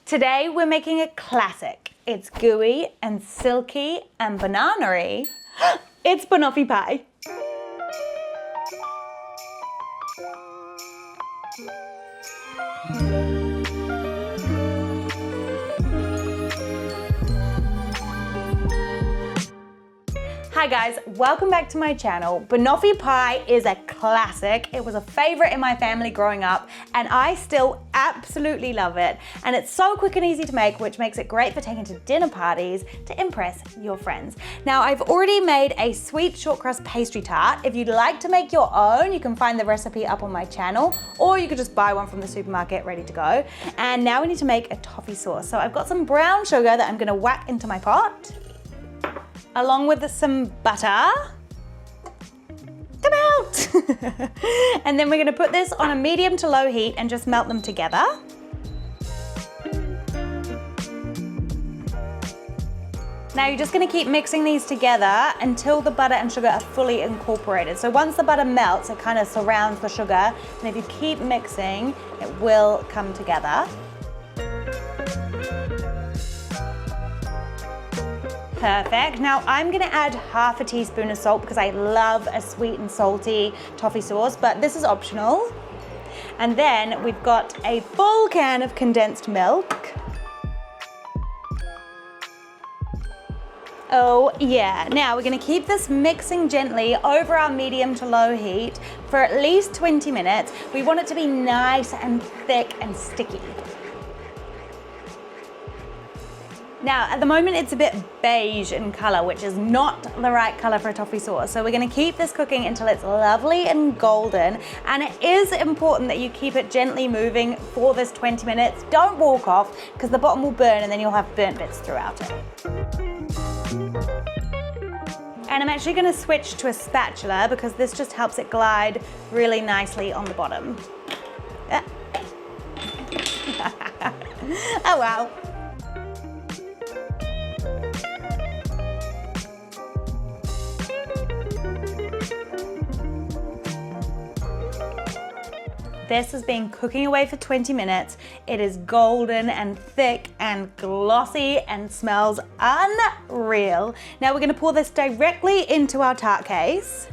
Today we're making a classic. It's gooey and silky and banana-y. It's banoffee pie. Hi guys, welcome back to my channel. Banoffee pie is a classic. It was a favorite in my family growing up and I still absolutely love it. And it's so quick and easy to make, which makes it great for taking to dinner parties to impress your friends. Now I've already made a sweet short crust pastry tart. If you'd like to make your own, you can find the recipe up on my channel, or you could just buy one from the supermarket ready to go. And now we need to make a toffee sauce. So I've got some brown sugar that I'm gonna whack into my pot, along with some butter. Come out! And then we're gonna put this on a medium to low heat and just melt them together. Now you're just gonna keep mixing these together until the butter and sugar are fully incorporated. So once the butter melts, it kind of surrounds the sugar, and if you keep mixing, it will come together. Perfect. Now I'm gonna add half a teaspoon of salt because I love a sweet and salty toffee sauce, but this is optional. And then we've got a full can of condensed milk. Oh yeah. Now we're gonna keep this mixing gently over our medium to low heat for at least 20 minutes. We want it to be nice and thick and sticky. Now, at the moment, it's a bit beige in color, which is not the right color for a toffee sauce. So we're gonna keep this cooking until it's lovely and golden. And it is important that you keep it gently moving for this 20 minutes. Don't walk off, because the bottom will burn and then you'll have burnt bits throughout it. And I'm actually gonna switch to a spatula because this just helps it glide really nicely on the bottom. Oh wow. This has been cooking away for 20 minutes. It is golden and thick and glossy and smells unreal. Now we're gonna pour this directly into our tart case.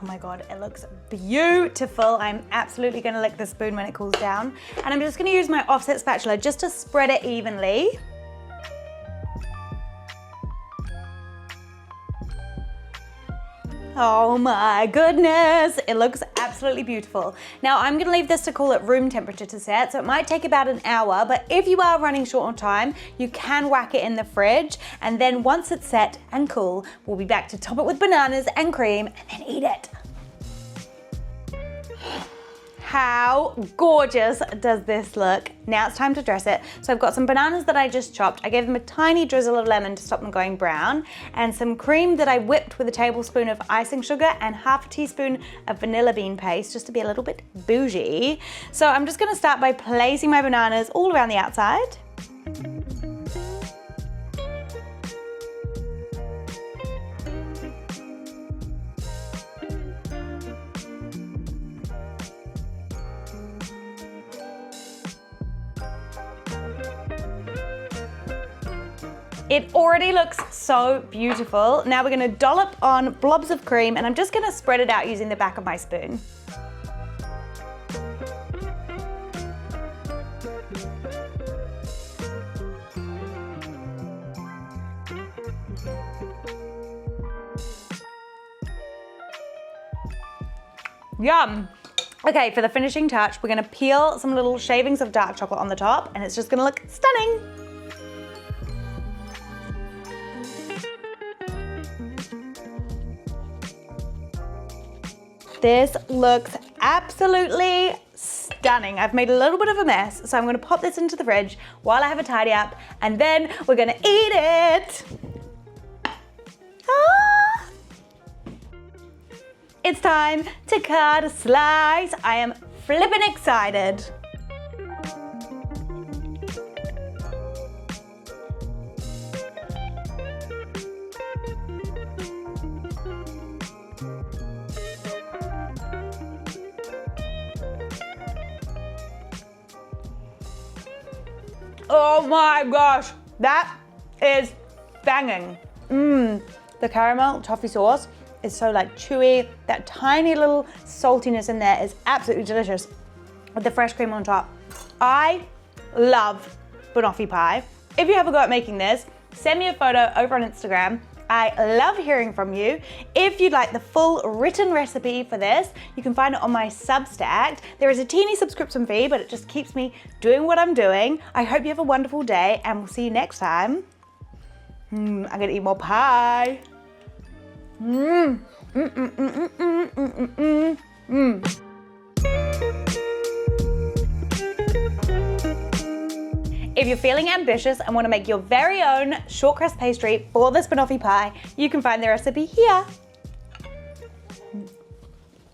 Oh my God, it looks beautiful. I'm absolutely gonna lick the spoon when it cools down. And I'm just gonna use my offset spatula just to spread it evenly. Oh my goodness, it looks absolutely beautiful. Now I'm gonna leave this to cool at room temperature to set, so it might take about an hour, but if you are running short on time, you can whack it in the fridge, and then once it's set and cool, we'll be back to top it with bananas and cream and then eat it. How gorgeous does this look? Now it's time to dress it. So I've got some bananas that I just chopped. I gave them a tiny drizzle of lemon to stop them going brown, and some cream that I whipped with a tablespoon of icing sugar and half a teaspoon of vanilla bean paste, just to be a little bit bougie. So I'm just gonna start by placing my bananas all around the outside. It already looks so beautiful. Now we're gonna dollop on blobs of cream, and I'm just gonna spread it out using the back of my spoon. Yum. Okay, for the finishing touch, we're gonna peel some little shavings of dark chocolate on the top, and it's just gonna look stunning. This looks absolutely stunning. I've made a little bit of a mess, so I'm gonna pop this into the fridge while I have a tidy up, and then we're gonna eat it. Ah! It's time to cut a slice. I am flippin' excited. Oh my gosh, that is banging. The caramel toffee sauce is so like chewy. That tiny little saltiness in there is absolutely delicious with the fresh cream on top. I love banoffee pie. If you have a go at making this, send me a photo over on Instagram. I love hearing from you. If you'd like the full written recipe for this, you can find it on my Substack. There is a teeny subscription fee, but it just keeps me doing what I'm doing. I hope you have a wonderful day, and we'll see you next time. I'm gonna eat more pie. If you're feeling ambitious and want to make your very own short crust pastry for this banoffee pie, you can find the recipe here.